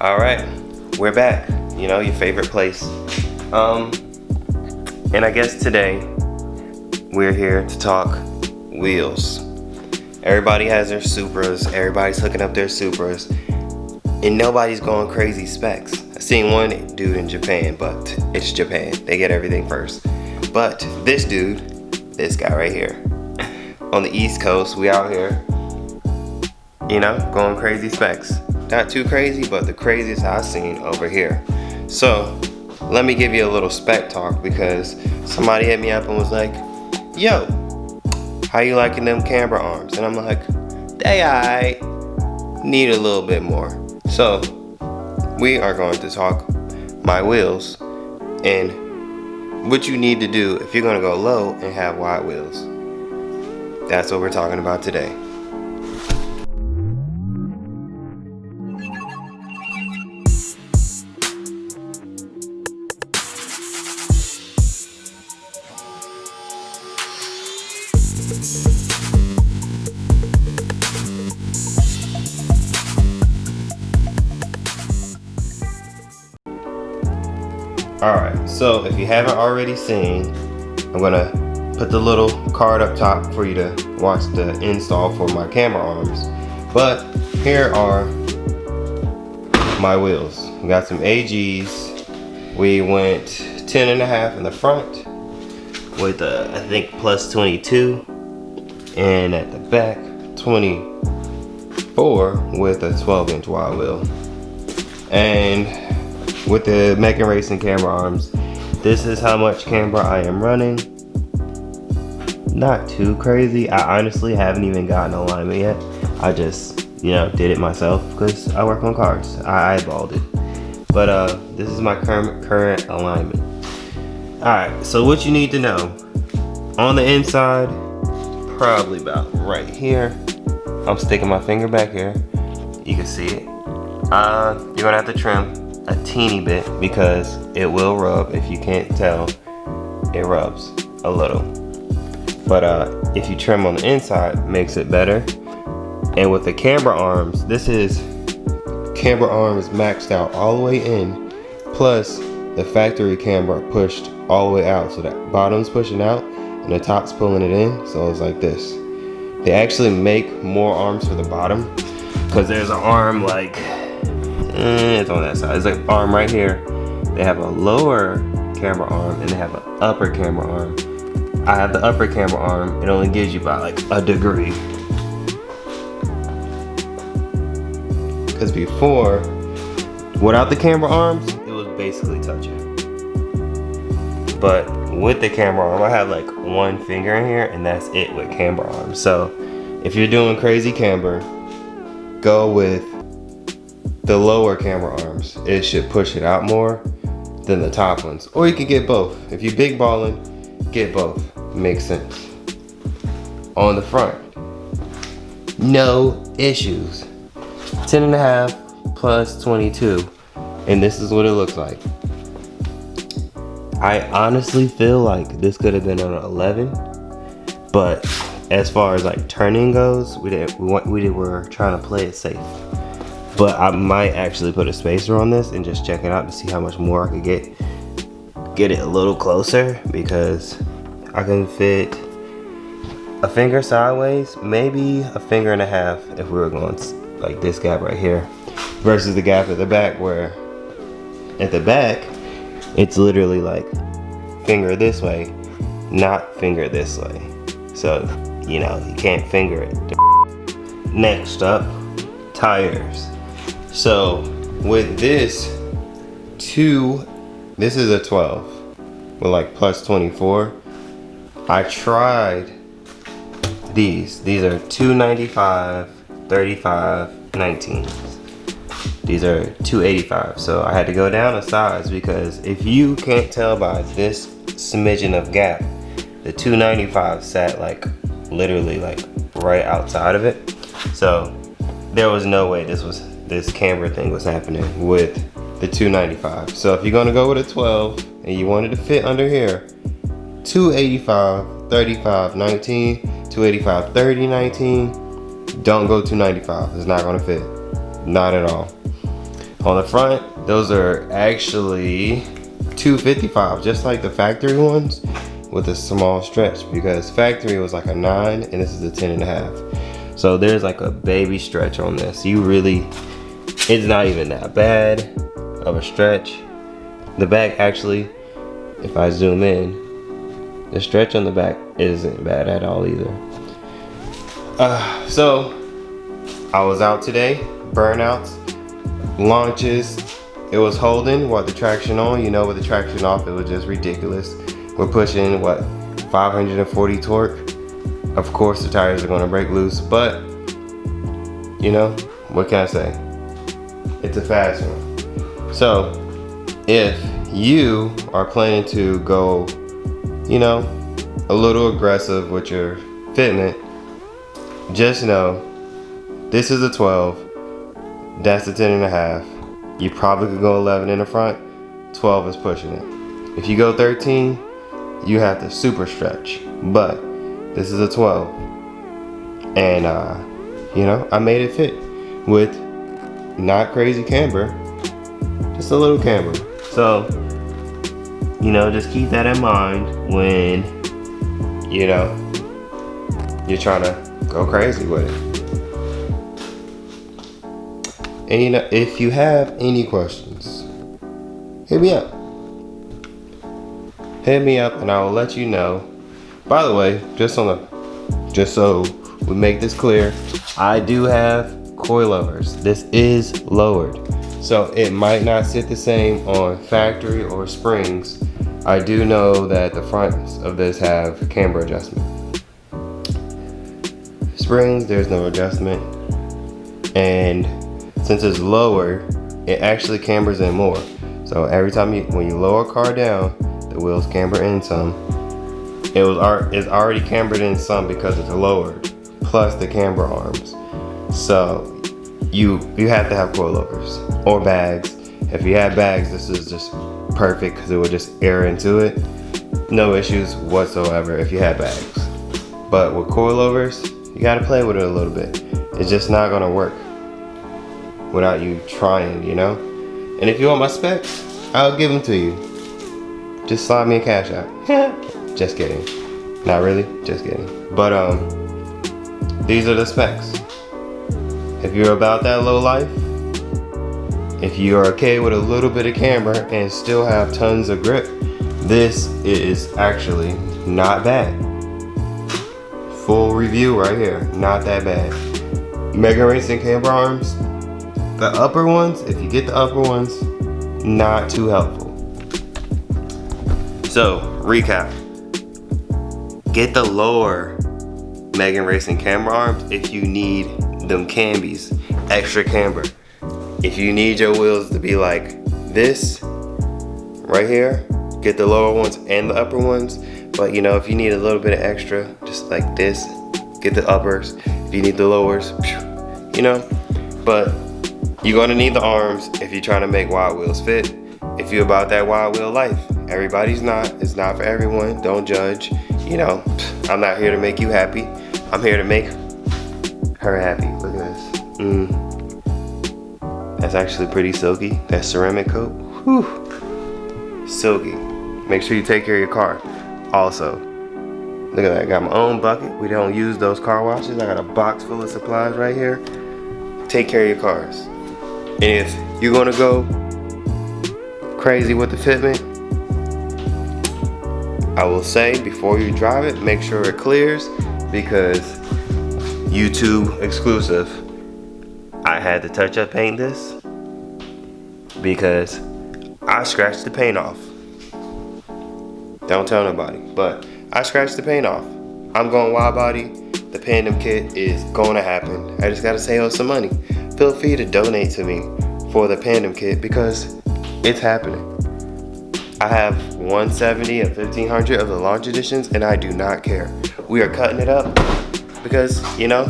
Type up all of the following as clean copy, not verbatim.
All right, we're back. You know, your favorite place. And I guess today we're here to talk wheels. Everybody has their Supras. Everybody's hooking up their Supras, and nobody's going crazy specs. I seen one dude in Japan, but it's Japan. They get everything first. But this dude, this guy right here, on the East Coast, we out here, you know, going crazy specs. Not too crazy, but the craziest I've seen over here. So let me give you a little spec talk, because somebody hit me up and was like, yo, how you liking them camber arms? And I'm like, they alright, need a little bit more. So we are going to talk my wheels and what you need to do if you're going to go low and have wide wheels. That's what we're talking about today. Alright, so if you haven't already seen, I'm gonna put the little card up top for you to watch the install for my camera arms. But here are my wheels. We got some AGs. We went 10.5 in the front with I think plus 22, and at the back 24 with a 12-inch wide wheel. And with the Mecha Racing camera arms, this is how much camber I am running. Not too crazy. I honestly haven't even gotten alignment yet. I just, you know, did it myself because I work on cars. I eyeballed it. But this is my current alignment. Alright, so what you need to know. On the inside, probably about right here. I'm sticking my finger back here. You can see it. You're gonna have to trim a teeny bit because it will rub. If you can't tell, it rubs a little. But if you trim on the inside, makes it better. And with the camber arms, this is camber arms maxed out all the way in, plus the factory camber pushed all the way out. So that bottom's pushing out and the top's pulling it in. So it's like this. They actually make more arms for the bottom because there's an arm like, it's on that side. It's like an arm right here. They have a lower camber arm and they have an upper camber arm. I have the upper camber arm. It only gives you about like a degree. Because before, without the camber arms, it was basically touching. But with the camber arm, I have like one finger in here and that's it with camber arms. So if you're doing crazy camber, go with the lower camber arms. It should push it out more than the top ones. Or you can get both. If you're big balling, get both. Makes sense. On the front, no issues. 10.5 plus 22. And this is what it looks like. I honestly feel like this could have been an 11. But as far as like turning goes, we were trying to play it safe. But I might actually put a spacer on this and just check it out to see how much more I could get it a little closer, because I can fit a finger sideways, maybe a finger and a half if we were going like this gap right here versus the gap at the back, where at the back it's literally like finger this way, not finger this way. So, you know, you can't finger it. Next up, tires. So with this is a 12 with like plus 24. I tried these. These are 295, 35, 19s. These are 285. So I had to go down a size, because if you can't tell by this smidgen of gap, the 295 sat like literally like right outside of it. So there was no way this camber thing was happening with the 295. So if you're gonna go with a 12 and you wanted to fit under here, 285, 35, 19, 285, 30, 19, don't go 295. It's not gonna fit, not at all. On the front, those are actually 255, just like the factory ones, with a small stretch, because factory was like a 9 and this is a 10.5. So there's like a baby stretch on this. It's not even that bad of a stretch. The back actually, if I zoom in, the stretch on the back isn't bad at all either. So I was out today, burnouts, launches. It was holding with the traction on. You know, with the traction off, it was just ridiculous. We're pushing, what, 540 torque. Of course, the tires are gonna break loose, but, you know, what can I say? It's a fast one. So, if you are planning to go, you know, a little aggressive with your fitment, just know, this is a 12, that's a 10.5. You probably could go 11 in the front, 12 is pushing it. If you go 13, you have to super stretch, but this is a 12. And, you know, I made it fit with not crazy camber, just a little camber. So, you know, just keep that in mind when, you know, you're trying to go crazy with it. And you know, if you have any questions, hit me up. Hit me up and I will let you know. By the way, just so we make this clear, I do have coilovers. This is lowered, so it might not sit the same on factory or springs. I do know that the fronts of this have camber adjustment. Springs, there's no adjustment, and since it's lower, it actually cambers in more. So every time when you lower a car down, the wheels camber in some. It's already cambered in some because it's lowered, plus the camber arms. So you have to have coilovers or bags. If you have bags, this is just perfect because it will just air into it. No issues whatsoever if you have bags. But with coilovers, you gotta play with it a little bit. It's just not gonna work without you trying, you know? And if you want my specs, I'll give them to you. Just slide me a cash out. Just kidding. Not really, just kidding. But these are the specs. If you're about that low life, if you're okay with a little bit of camber and still have tons of grip, this is actually not bad. Full review right here, not that bad. Mega Racing camber arms, the upper ones, if you get the upper ones, not too helpful. So, recap. Get the lower Mega Racing camber arms if you need them cambies, extra camber. If you need your wheels to be like this, right here, get the lower ones and the upper ones. But you know, if you need a little bit of extra, just like this, get the uppers. If you need the lowers, you know. But you're gonna need the arms if you're trying to make wild wheels fit. If you're about that wild wheel life, everybody's not. It's not for everyone. Don't judge. You know, I'm not here to make you happy. I'm here to make her happy. Look at this. That's actually pretty silky. That ceramic coat. Whew. Silky. Make sure you take care of your car. Also, look at that. I got my own bucket. We don't use those car washes. I got a box full of supplies right here. Take care of your cars. And if you're gonna go crazy with the fitment, I will say before you drive it, make sure it clears, because YouTube exclusive, I had to touch up paint this because I scratched the paint off. Don't tell nobody, but I scratched the paint off. I'm going wide body. The Pandem kit is gonna happen. I just gotta save some money. Feel free to donate to me for the Pandem kit because it's happening. I have 170 and 1500 of the launch editions and I do not care. We are cutting it up because, you know,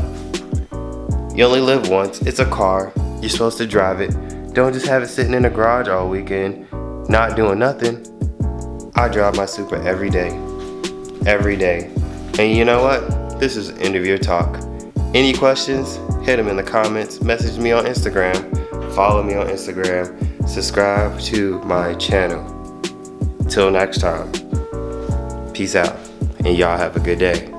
you only live once. It's a car. You're supposed to drive it. Don't just have it sitting in the garage all weekend, not doing nothing. I drive my Supra every day. Every day. And you know what? This is end of your talk. Any questions? Hit them in the comments. Message me on Instagram. follow me on Instagram, subscribe to my channel. Till next time, peace out, and y'all have a good day.